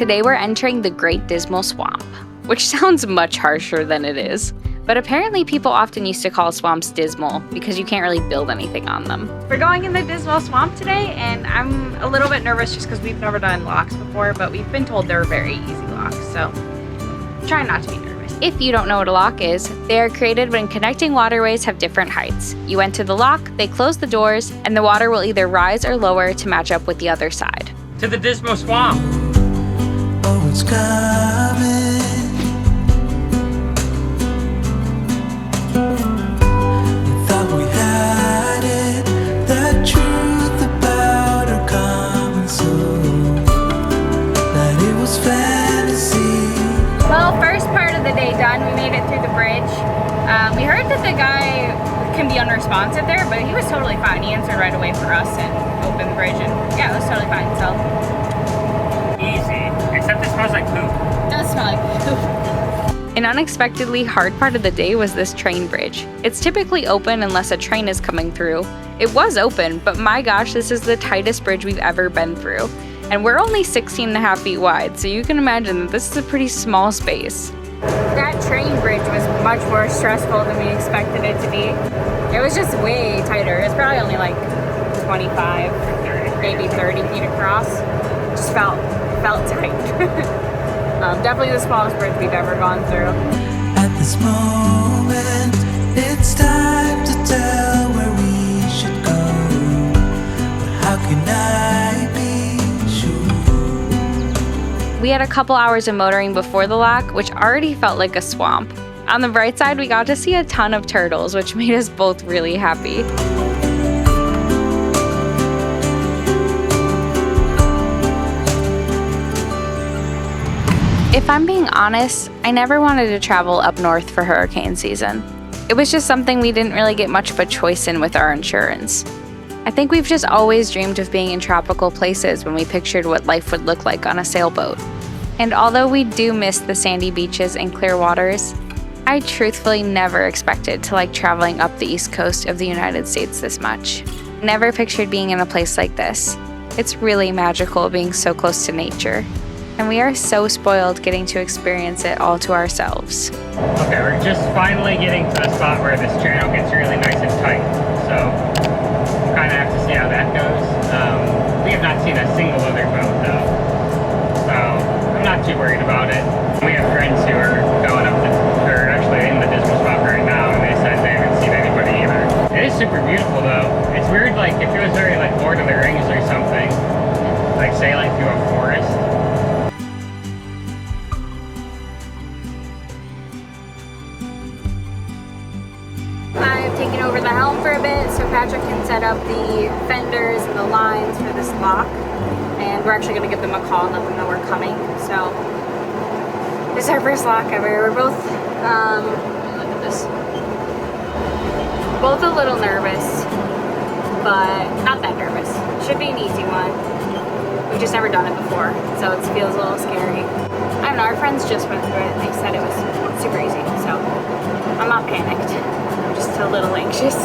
Today we're entering the Great Dismal Swamp, which sounds much harsher than it is. But apparently people often used to call swamps dismal because you can't really build anything on them. We're going in the Dismal Swamp today, and I'm a little bit nervous just because we've never done locks before, but we've been told they're very easy locks, so try not to be nervous. If you don't know what a lock is, they are created when connecting waterways have different heights. You enter the lock, they close the doors, and the water will either rise or lower to match up with the other side. To the Dismal Swamp! Oh, it's coming. Well, first part of the day done, we made it through the bridge. We heard that the guy can be unresponsive there, but he was totally fine. He answered right away for us and opened the bridge, and yeah, it was totally fine, so. Easy, except it smells like poop. It does smell like poop. An unexpectedly hard part of the day was this train bridge. It's typically open unless a train is coming through. It was open, but my gosh, this is the tightest bridge we've ever been through. And we're only 16.5 feet wide, so you can imagine that this is a pretty small space. That train bridge was much more stressful than we expected it to be. It was just way tighter. It's probably only like 25, maybe 30 feet across. Just felt tight. Definitely the smallest bridge we've ever gone through. At this moment, it's time to tell where we should go. But how can I be? We had a couple hours of motoring before the lock, which already felt like a swamp. On the bright side, we got to see a ton of turtles, which made us both really happy. If I'm being honest, I never wanted to travel up north for hurricane season. It was just something we didn't really get much of a choice in with our insurance. I think we've just always dreamed of being in tropical places when we pictured what life would look like on a sailboat. And although we do miss the sandy beaches and clear waters, I truthfully never expected to like traveling up the east coast of the United States this much. Never pictured being in a place like this. It's really magical being so close to nature. And we are so spoiled getting to experience it all to ourselves. Okay, we're just finally getting to the spot where this channel gets really nice and tight. So kind of have to see how that goes. We have not seen a single other boat though, so I'm not too worried about it. We have friends who are going up or actually in the Dismal Swamp right now, and they said they haven't seen anybody either. It is super beautiful though. It's weird, like if it was very like Lord of the Rings or something, like sailing through a forest. I've taken over the helm for a bit so Patrick can set up the fenders and the lines for this lock, and we're actually going to give them a call and let them know we're coming. So this is our first lock ever. We're both look at this, both a little nervous, but not that nervous. Should be an easy one. We've just never done it before, so it feels a little scary. I don't know, our friends just went through it and they said it was super easy, so I'm not panicked. Just a little anxious.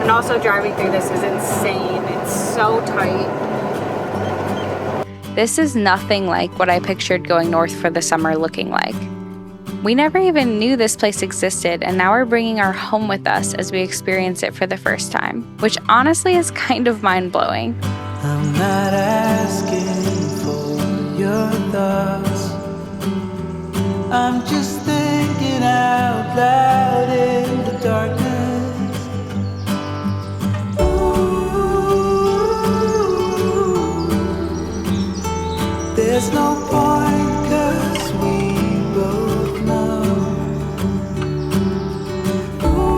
And also driving through this is insane. It's so tight. This is nothing like what I pictured going north for the summer looking like. We never even knew this place existed, and now we're bringing our home with us as we experience it for the first time, which honestly is kind of mind-blowing. I'm not asking for your thoughts. I'm just thinking out loud in the darkness. Ooh, there's no point 'cause we both know. Ooh.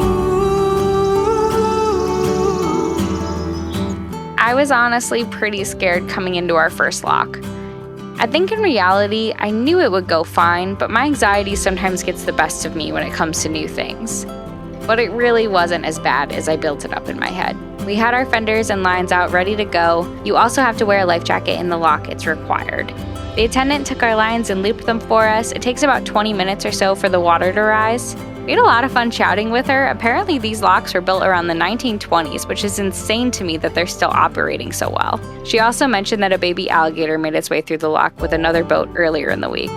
I was honestly pretty scared coming into our first lock. I think in reality, I knew it would go fine, but my anxiety sometimes gets the best of me when it comes to new things. But it really wasn't as bad as I built it up in my head. We had our fenders and lines out ready to go. You also have to wear a life jacket in the lock, it's required. The attendant took our lines and looped them for us. It takes about 20 minutes or so for the water to rise. We had a lot of fun chatting with her. Apparently these locks were built around the 1920s, which is insane to me that they're still operating so well. She also mentioned that a baby alligator made its way through the lock with another boat earlier in the week.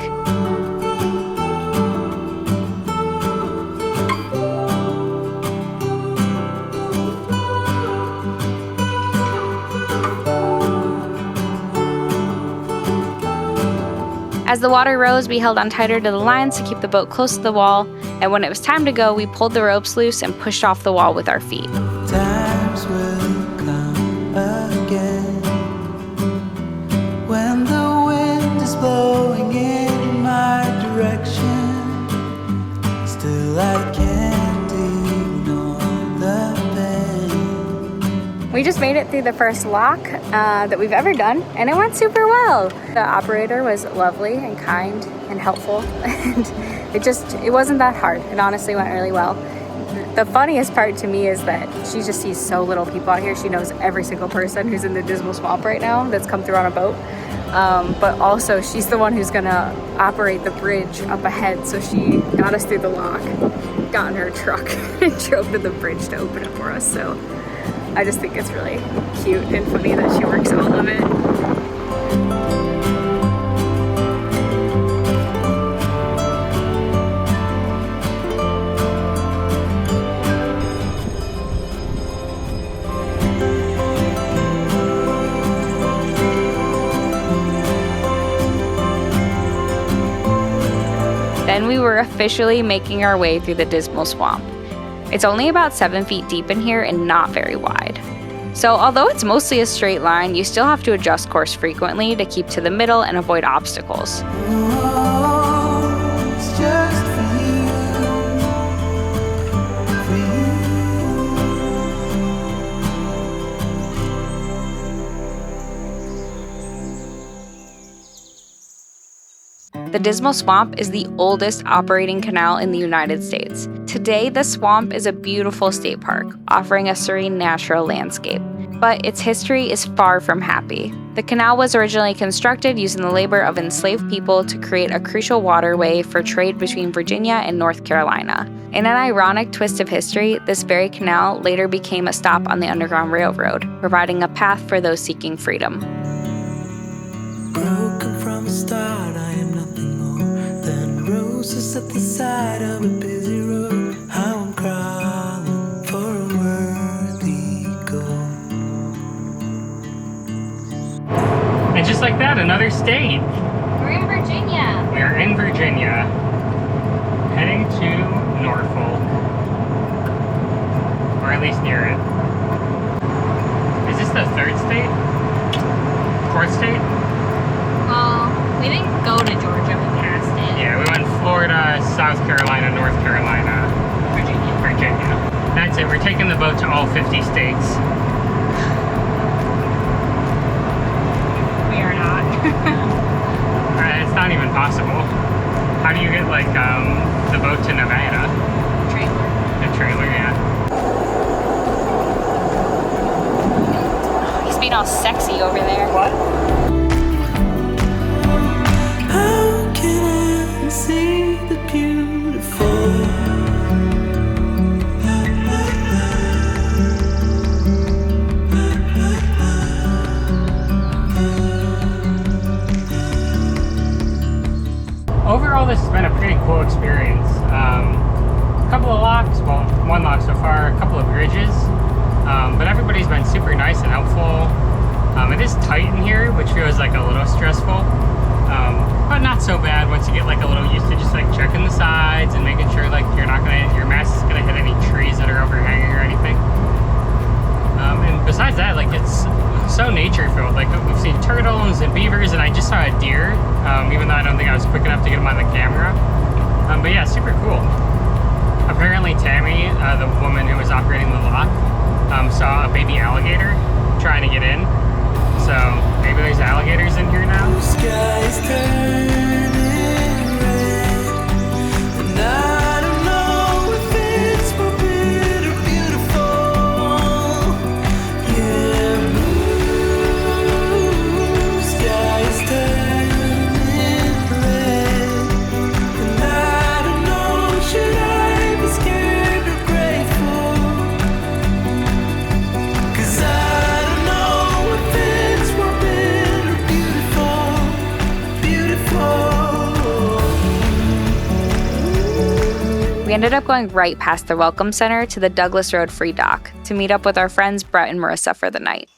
As the water rose, we held on tighter to the lines to keep the boat close to the wall, and when it was time to go, we pulled the ropes loose and pushed off the wall with our feet. Times will come again when the wind is blowing in my direction. Still I can't ignore the pain. We just made it through the first lock that we've ever done, and it went super well. The operator was lovely and kind and helpful, and it wasn't that hard. It honestly went really well. The funniest part to me is that she just sees so little people out here. She knows every single person who's in the Dismal Swamp right now that's come through on a boat. But also she's the one who's gonna operate the bridge up ahead. So she got us through the lock, got in her truck and drove to the bridge to open it for us. So I just think it's really cute and funny that she works all of it. Then we were officially making our way through the Dismal Swamp. It's only about 7 feet deep in here and not very wide. So although it's mostly a straight line, you still have to adjust course frequently to keep to the middle and avoid obstacles. Oh, it's just for The Dismal Swamp is the oldest operating canal in the United States. Today, the swamp is a beautiful state park, offering a serene natural landscape. But its history is far from happy. The canal was originally constructed using the labor of enslaved people to create a crucial waterway for trade between Virginia and North Carolina. In an ironic twist of history, this very canal later became a stop on the Underground Railroad, providing a path for those seeking freedom. broken from the start. I am nothing more than roses at the side of a busy road. How I'm crawling for a worthy goal. And just like that, another state. We're in Virginia. We are in Virginia, heading to Norfolk, or at least near it. Is this the third state? Fourth state? Well, we didn't go to Georgia, we passed it. Yeah, we went Florida, South Carolina, North Carolina, Virginia. That's it. We're taking the boat to all 50 states. We are not. It's not even possible. How do you get like the boat to Nevada? Trailer. A trailer, yeah. He's being all sexy over there. What? How can I see the beautiful? Overall, this has been a pretty cool experience. A couple of locks, well, one lock so far, a couple of bridges, but everybody's been super nice and helpful. It is tight in here, which feels like a little stressful, but not so bad once you get like a little used to just like checking the sides and making sure like your mast is gonna hit any trees that are overhanging or anything. And besides that, like it's so nature filled. Like we've seen turtles and beavers, and I just saw a deer, even though I don't think I was quick enough to get them on the camera. But yeah, super cool. Apparently Tammy, the woman who was operating the lock, saw a baby alligator trying to get in. So maybe there's alligators in here now. The sky's turning red, and I don't know if it's for good or beautiful. Yeah, blue sky's turning red, and I don't know, should I be ended up going right past the Welcome Center to the Douglas Road Free Dock to meet up with our friends Brett and Marissa for the night.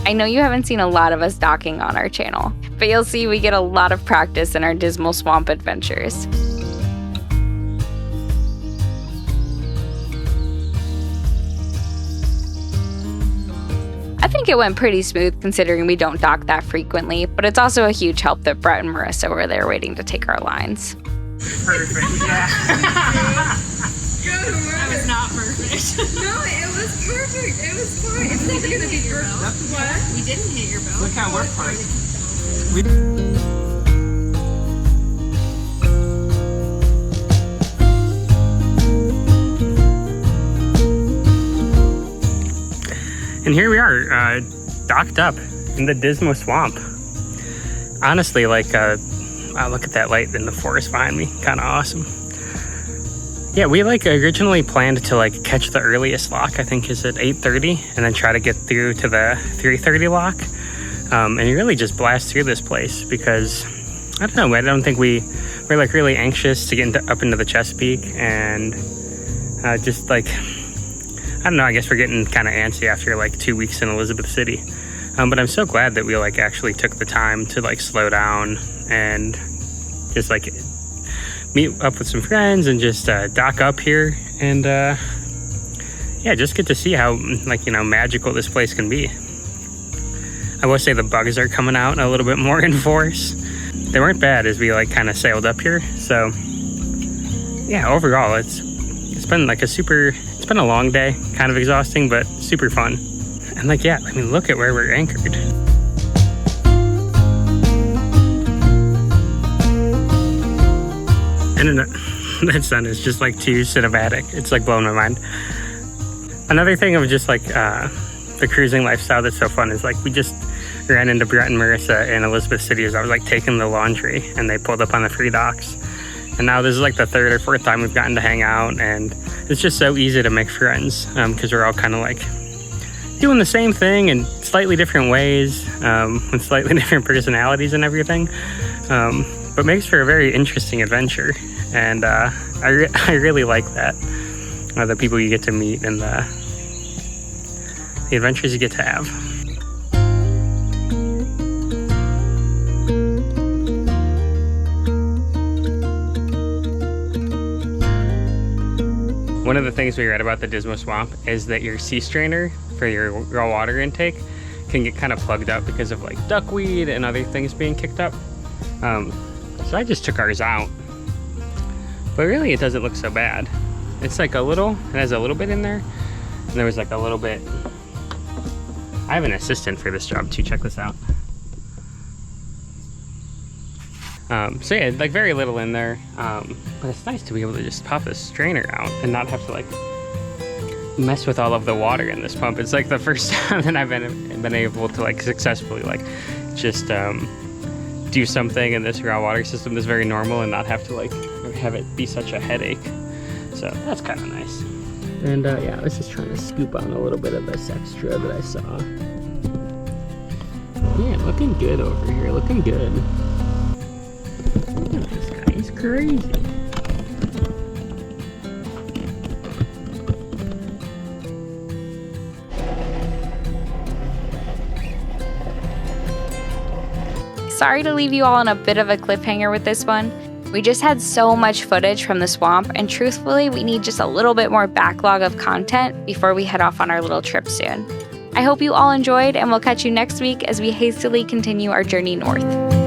I know you haven't seen a lot of us docking on our channel, but you'll see we get a lot of practice in our Dismal Swamp adventures. I think it went pretty smooth considering we don't dock that frequently, but it's also a huge help that Brett and Marissa were there waiting to take our lines. Perfect, yeah. That was not perfect. No, it was perfect. It was fine. It's not gonna be perfect. What? We didn't hit your boat. Look how we're fine. And here we are, docked up in the Dismal Swamp. Honestly, like, wow, look at that light in the forest behind me. Kind of awesome. Yeah, we like originally planned to like catch the earliest lock, I think is at 8:30, and then try to get through to the 3:30 lock. And you really just blast through this place because, I don't know, I don't think we're like really anxious to get up into the Chesapeake, and just like, I don't know, I guess we're getting kind of antsy after like 2 weeks in Elizabeth City. But I'm so glad that we like actually took the time to like slow down and just like meet up with some friends and just dock up here and yeah, just get to see how like, you know, magical this place can be. I will say the bugs are coming out a little bit more in force. They weren't bad as we like kind of sailed up here. So yeah, overall it's been like it's been a long day, kind of exhausting, but super fun. And like, yeah, I mean, look at where we're anchored. And that sun is just like too cinematic. It's like blowing my mind. Another thing of just like the cruising lifestyle that's so fun is like we just ran into Brett and Marissa in Elizabeth City as I was like taking the laundry and they pulled up on the free docks. And now this is like the third or fourth time we've gotten to hang out, and it's just so easy to make friends because we're all kind of like doing the same thing in slightly different ways with slightly different personalities and everything. But makes for a very interesting adventure, and I really like that. The people you get to meet and the adventures you get to have. One of the things we read about the Dismal Swamp is that your sea strainer for your raw water intake can get kind of plugged up because of like duckweed and other things being kicked up. So I just took ours out, but really it doesn't look so bad. It's like it has a little bit in there, and there was like a little bit. I have an assistant for this job too, check this out. So yeah, like very little in there, but it's nice to be able to just pop this strainer out and not have to like mess with all of the water in this pump. It's like the first time that I've been able to like successfully like just do something in this raw water system that's very normal and not have to like have it be such a headache. So that's kind of nice. And yeah, I was just trying to scoop on a little bit of this extra that I saw. Yeah, looking good over here, looking good. Look at this guy, he's crazy. Sorry to leave you all on a bit of a cliffhanger with this one. We just had so much footage from the swamp, and truthfully, we need just a little bit more backlog of content before we head off on our little trip soon. I hope you all enjoyed, and we'll catch you next week as we hastily continue our journey north.